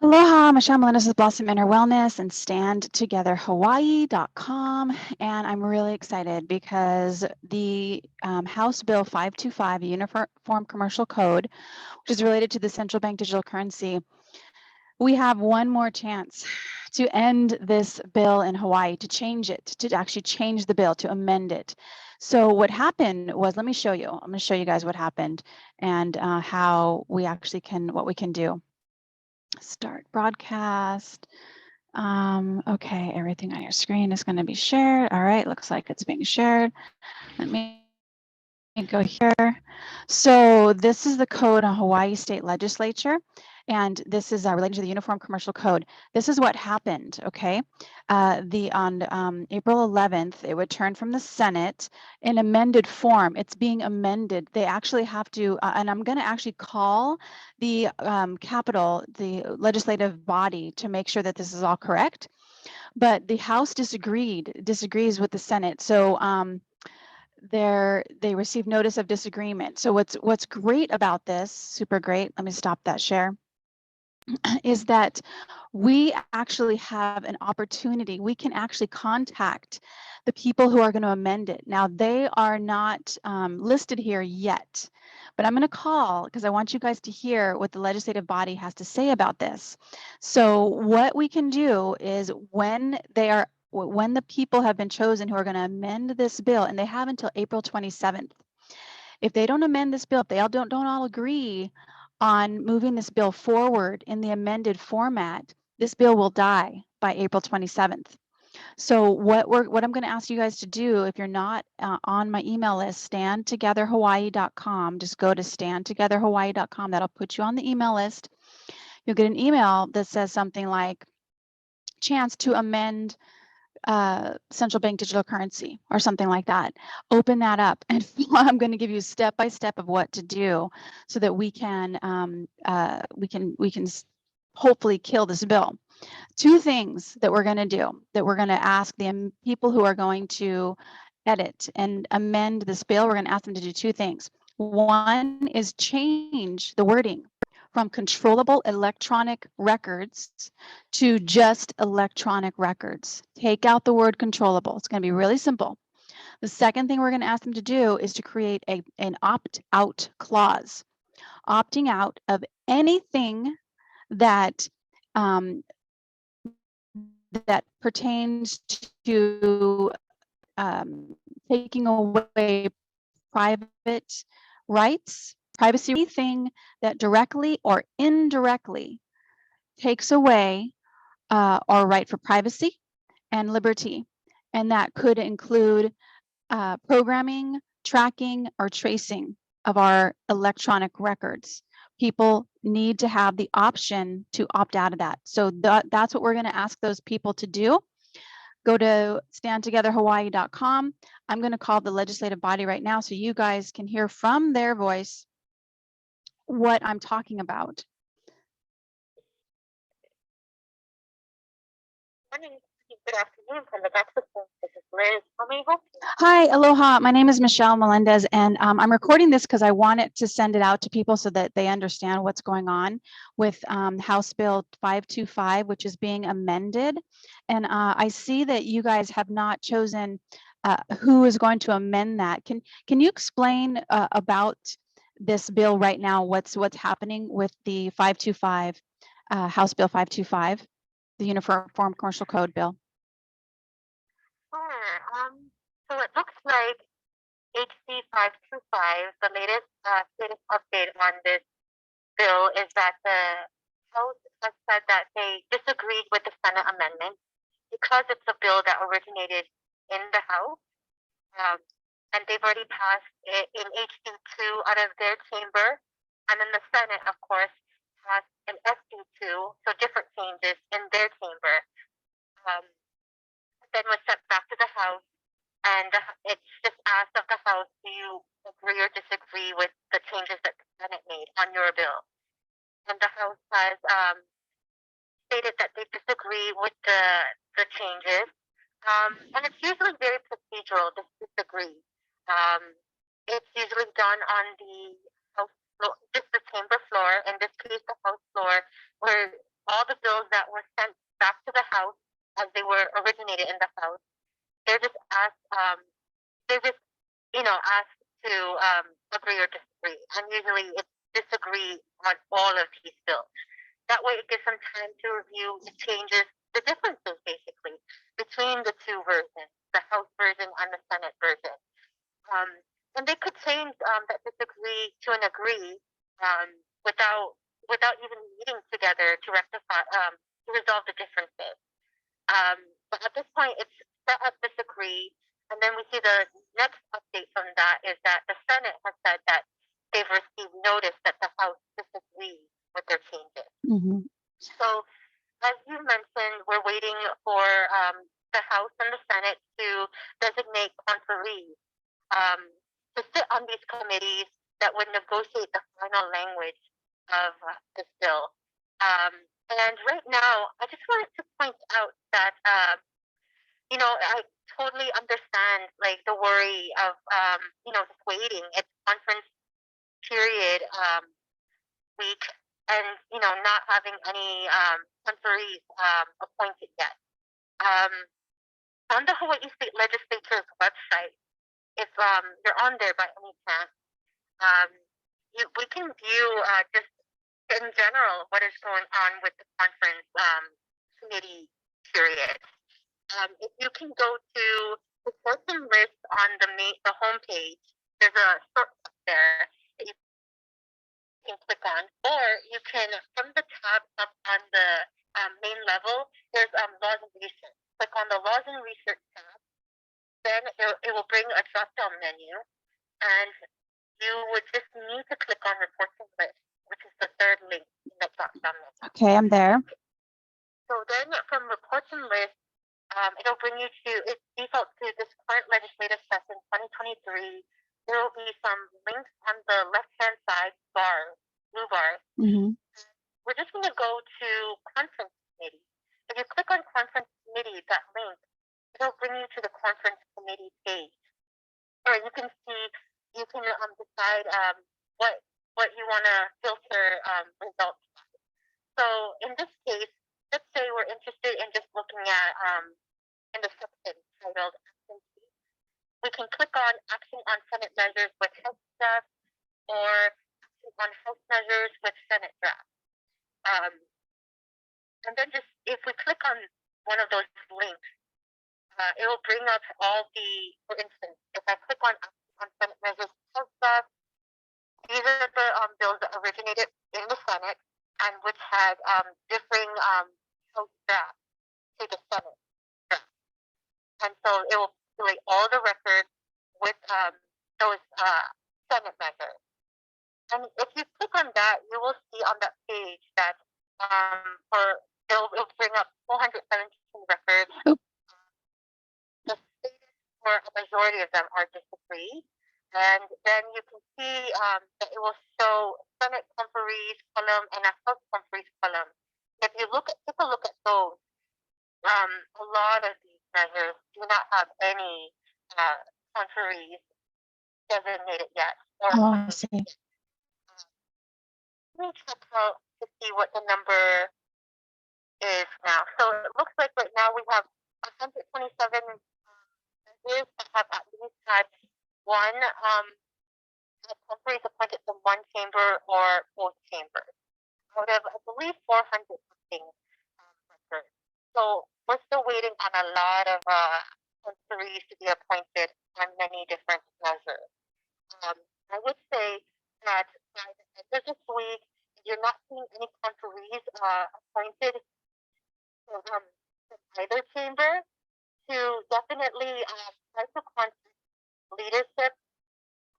Aloha, Michelle Melendez with Blossom Inner Wellness and StandTogetherHawaii.com. And I'm really excited because the House Bill 525, a Uniform Commercial Code, which is related to the central bank digital currency, we have one more chance to end this bill in Hawaii, to change it, to actually change the bill, to amend it. So what happened was, let me show you. I'm going to show you guys what happened and how we actually what we can do. Start broadcast. Okay, everything on your screen is going to be shared. All right, looks like it's being shared. Let me go here. So this is the code on Hawaii State Legislature, and this is related to the Uniform Commercial Code. This is what happened, okay? On April 11th, it would turn from the Senate in amended form. It's being amended. They actually have to, and I'm going to actually call the Capitol, the legislative body, to make sure that this is all correct. But the House disagrees with the Senate. So they received notice of disagreement. So what's great about this, super great, let me stop that share, is that we actually have an opportunity. We can actually contact the people who are going to amend it. Now, they are not listed here yet, but I'm going to call because I want you guys to hear what the legislative body has to say about this. So what we can do is when the people have been chosen who are going to amend this bill, and they have until April 27th. If they don't amend this bill, if they all don't all agree on moving this bill forward in the amended format, this bill will die by April 27th. So what I'm going to ask you guys to do, if you're not on my email list, standtogetherhawaii.com, just go to standtogetherhawaii.com. That'll put you on the email list. You'll get an email that says something like chance to amend central bank digital currency or something like that. Open that up, and I'm going to give you step by step of what to do so that we can hopefully kill this bill. Two things that we're going to do, that we're going to ask the people who are going to edit and amend this bill, we're going to ask them to do two things. One is change the wording from controllable electronic records to just electronic records. Take out the word controllable. It's going to be really simple. The second thing we're going to ask them to do is to create an opt-out clause, opting out of anything that that pertains to taking away private rights, privacy, anything that directly or indirectly takes away our right for privacy and liberty. And that could include programming, tracking, or tracing of our electronic records. People need to have the option to opt out of that. So that's what we're going to ask those people to do. Go to standtogetherhawaii.com. I'm going to call the legislative body right now so you guys can hear from their voice what I'm talking about. Good afternoon from the Mexico. This is Liz. How may I help you? Hi, aloha. My name is Michelle Melendez, and I'm recording this because I wanted to send it out to people so that they understand what's going on with House Bill 525, which is being amended. And I see that you guys have not chosen who is going to amend that. Can you explain about this bill right now? What's happening with the 525, House Bill 525, the Uniform Commercial Code bill? Sure. So it looks like HB 525, the latest status update on this bill is that the House has said that they disagreed with the Senate amendment because it's a bill that originated in the House. And they've already passed it in HB2 out of their chamber. And then the Senate, of course, passed an SB2, so different changes in their chamber. Then was sent back to the House, and it's just asked of the House, do you agree or disagree with the changes that the Senate made on your bill? And the House has stated that they disagree with the changes. And it's usually very procedural, this disagree. It's usually done on the House floor, just the chamber floor, in this case the House floor, where all the disagree on all of these bills. That way it gives them time to review the changes, the differences basically between the two versions, the House version and the Senate version. And they could change that disagree to an agree without even meeting together to rectify to resolve the differences. But at this point, it's set up disagree, and then we see the next update from that is that the Senate has said that they've received notice that the House disagrees with their changes. Mhm. So, as you mentioned, we're waiting for the House and the Senate to designate conferees to sit on these committees that would negotiate the final language of this bill. And right now, I just wanted to point out that, I totally understand like the worry of, just waiting. It's conference period week and, not having any conferees appointed yet. On the Hawaii State Legislature's website, if you're on there by any chance, we can view just in general what is going on with the conference committee period. If you can go to the person list on the homepage, there's a shortcut there that you can click on, or you can, from the tab up on the main level, there's laws and research. Click on the laws and research tab, then it will bring a drop-down menu, and you would just need to click on reports and list, which is the third link in the drop-down menu. Okay, I'm there. So then from reports and list, it'll bring you to, it defaults to this current legislative session 2023. There will be some links on the left-hand side blue bar. Mhm. We're just going to go to conference committee. If you click on conference committee, that link, it'll bring you to the conference committee page. Or you can decide what you want to filter results. So in this case, let's say we're interested in just looking at in the section titled Action C. We can click on Action on Senate Measures with House Staff or Action on House Measures with Senate Draft. And then just if we click on one of those links, it will bring up all for instance, if I click on Senate Measures with House Staff, these are the bills that originated in the Senate and which had differing House drafts to the Senate draft. And so it will populate all the records with those Senate measures. And if you click on that, you will see on that page that it'll bring up 417 records. The status for a majority of them are disagree. And then you can see that it will show Senate conferees column and a House conferees column. If you take a look at those, a lot of these measures do not have any conferees designated yet. Oh, I see. Let me check out to see what the number is now. So it looks like right now we have 127 measures that have at least had one conferees appointed from one chamber or both chambers out of, I believe, 400 something records. So we're still waiting on a lot of conferees to be appointed on many different measures. I would say that by the end of this week, if you're not seeing any conferees appointed from either chamber, to definitely try to contact leadership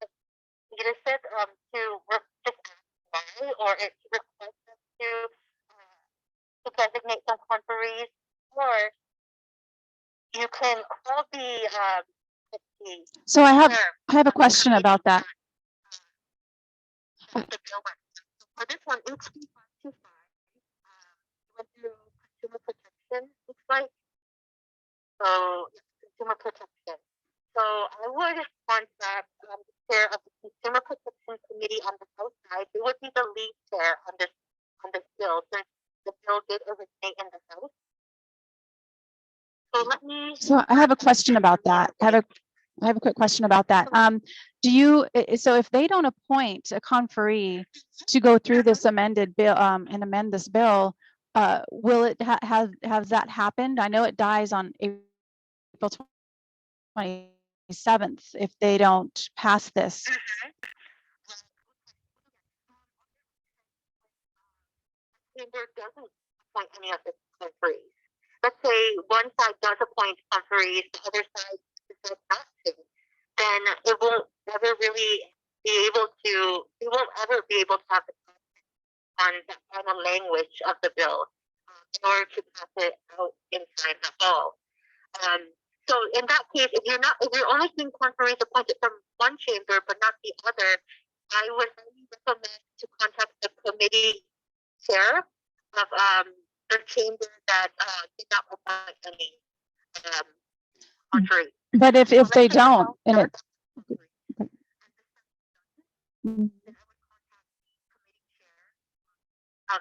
to just ask why, or request them to designate some conferees, or you can call So I have a question about that. the bill website. So for this one, HB 525 went through consumer protection, looks like. So consumer protection. So I would contact the chair of the Consumer Protection Committee on the House side. They would be the lead chair on this bill, since the bill did originate in the House. So let me. So I have a question about that. I have a quick question about that. Do you, so if they don't appoint a conferee to go through this amended bill, and amend this bill, will it have that happened? I know it dies on April 27th if they don't pass this. Chamber doesn't appoint any of the conferees. Let's say one side does appoint conferees, the other side decides not to, then it won't ever really be able to, we won't ever be able to have the on the final language of the bill in order to pass it out in time at all. So in that case, if you're only seeing conferees appointed from one chamber but not the other, I would highly recommend to contact the committee chair of the chamber that did not appoint any conferee. But if they don't, and it, of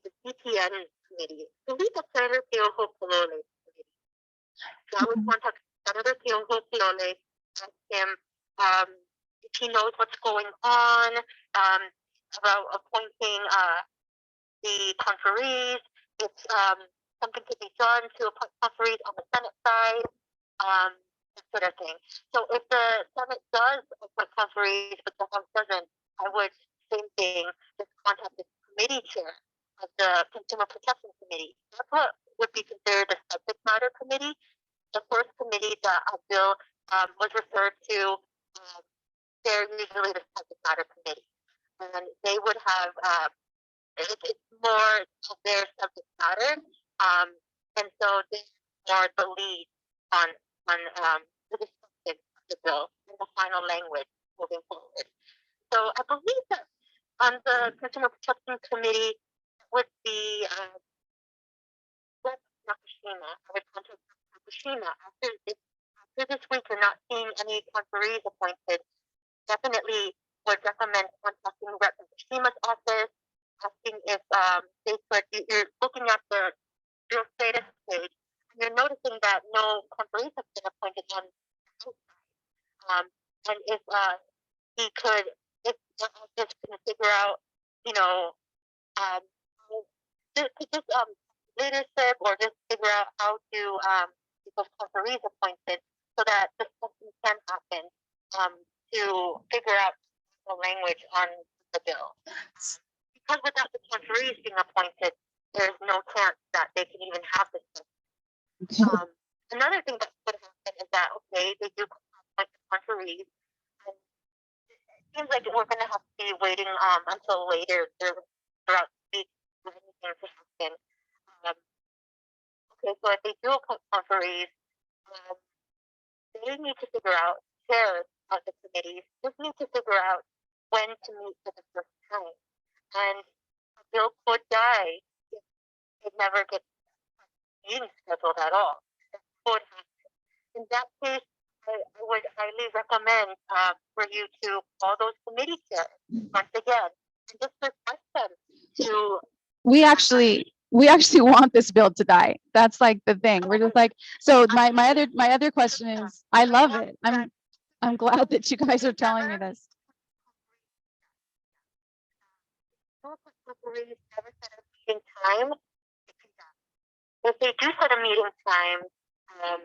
the CTN committee, I believe that's Senator Piojo Colole committee. So I would contact Senator Piojo Colole, ask him if he knows what's going on, about appointing the conferees, if something could be done to appoint conferees on the Senate side, that sort of thing. So if the Senate does appoint conferees, but the House doesn't, I would, same thing, just contact the committee chair of the Consumer Protection Committee. That's what would be considered the subject matter committee. The first committee that a bill was referred to, they're usually the subject matter committee. And they would have, it's more of their subject matter. And so they're more the lead on the discussion of the bill and the final language moving forward. So I believe that on the Consumer Protection Committee would be Nakashima. I would contact Nakashima after this week. You're not seeing any conferees appointed. Definitely would recommend contacting Rep. Nakashima's office, asking if they could. You're looking at the bill status page, and you're noticing that no conferees have been appointed on the House side. And if he could, if the office can figure out, you know, just leadership or just figure out how to get those conferees appointed so that discussion can happen to figure out the language on the bill. Because without the conferees being appointed, there's no chance that they can even have this. Another thing that could happen is that, okay, they do appoint the conferees, and it seems like we're going to have to be waiting until later throughout the week for anything to happen. Okay, so if they do appoint conferees, they need to figure out, chairs of the committees just need to figure out when to meet for the first time. And a bill could die if it never gets meeting scheduled at all. It could happen. In that case, I would highly recommend for you to call those committee chairs once again and just request them to. we actually want this bill to die. That's like the thing. We're just like, so my other question is, I love it. I'm glad that you guys are telling me this. Never set a meeting time. If they do set a meeting time, and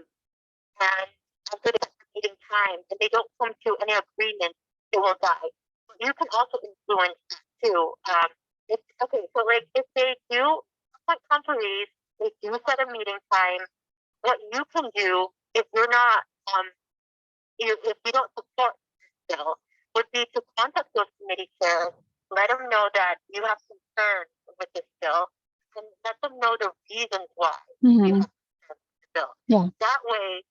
after they set a meeting time, and they don't come to any agreement, it will die. But you can also influence that too. Okay, so like if they do appoint conferees, they do set a meeting time. What you can do if you're not if you don't support this bill would be to contact those committee chairs, let them know that you have concerns with this bill, and let them know the reasons why you have concerns with the bill. Yeah. That way,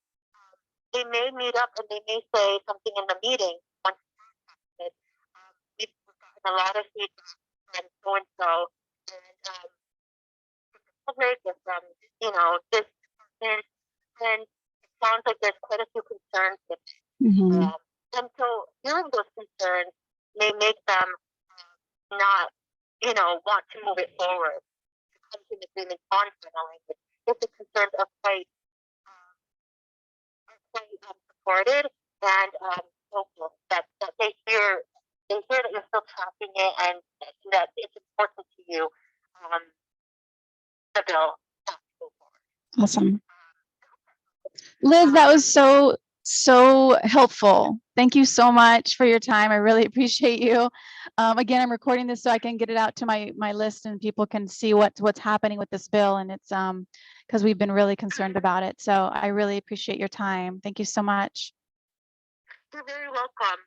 they may meet up and they may say something in the meeting. Once we've gotten a lot of feedback from so and so, and public or from this department, and it sounds like there's quite a few concerns with it. And so hearing those concerns may make them not, want to move it forward, to come to an agreement on final language. If the concerns are quite supported, and focus, that they hear that you're still tracking it and that it's important to you. The bill has to go forward. Awesome. Liz, that was so helpful. Thank you so much for your time. I really appreciate you. Again, I'm recording this so I can get it out to my list and people can see what's happening with this bill. And it's because we've been really concerned about it. So I really appreciate your time. Thank you so much. You're very welcome.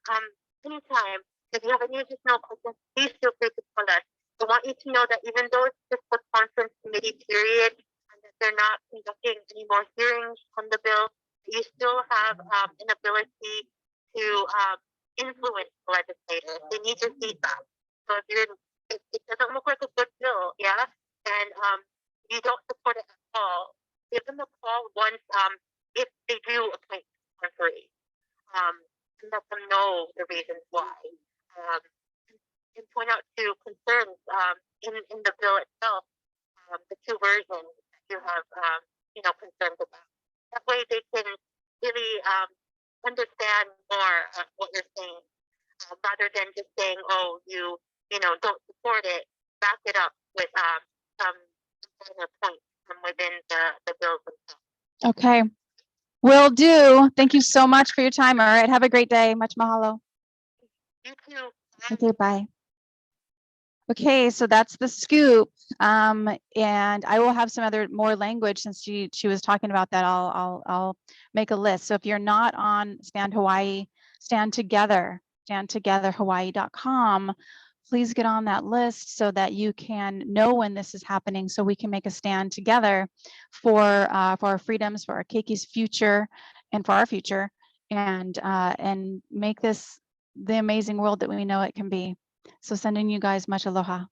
Anytime. If you have any additional questions, please feel free to call us. I want you to know that even though it's just a conference committee period and that they're not conducting any more hearings on the bill, you still have an ability to influence legislators. They need your feedback. So if it doesn't look like a good bill, yeah, and you don't support it at all, give them a call once if they do appoint referee. And let them know the reasons why. And point out to concerns in the bill itself, the two versions that you have, concerns about. That way they can really understand more what you're saying, rather than just saying, "Oh, you don't support it." Back it up with some finer points from within the bills themselves. Okay. Will do. Thank you so much for your time. All right. Have a great day. Much mahalo. You too. Okay. Bye. Okay, so that's the scoop, and I will have some more language since she was talking about that. I'll make a list. So if you're not on Stand Hawaii, Stand Together, standtogetherhawaii.com, please get on that list so that you can know when this is happening, so we can make a stand together for our freedoms, for our Keiki's future, and for our future, and make this the amazing world that we know it can be. So sending you guys much aloha.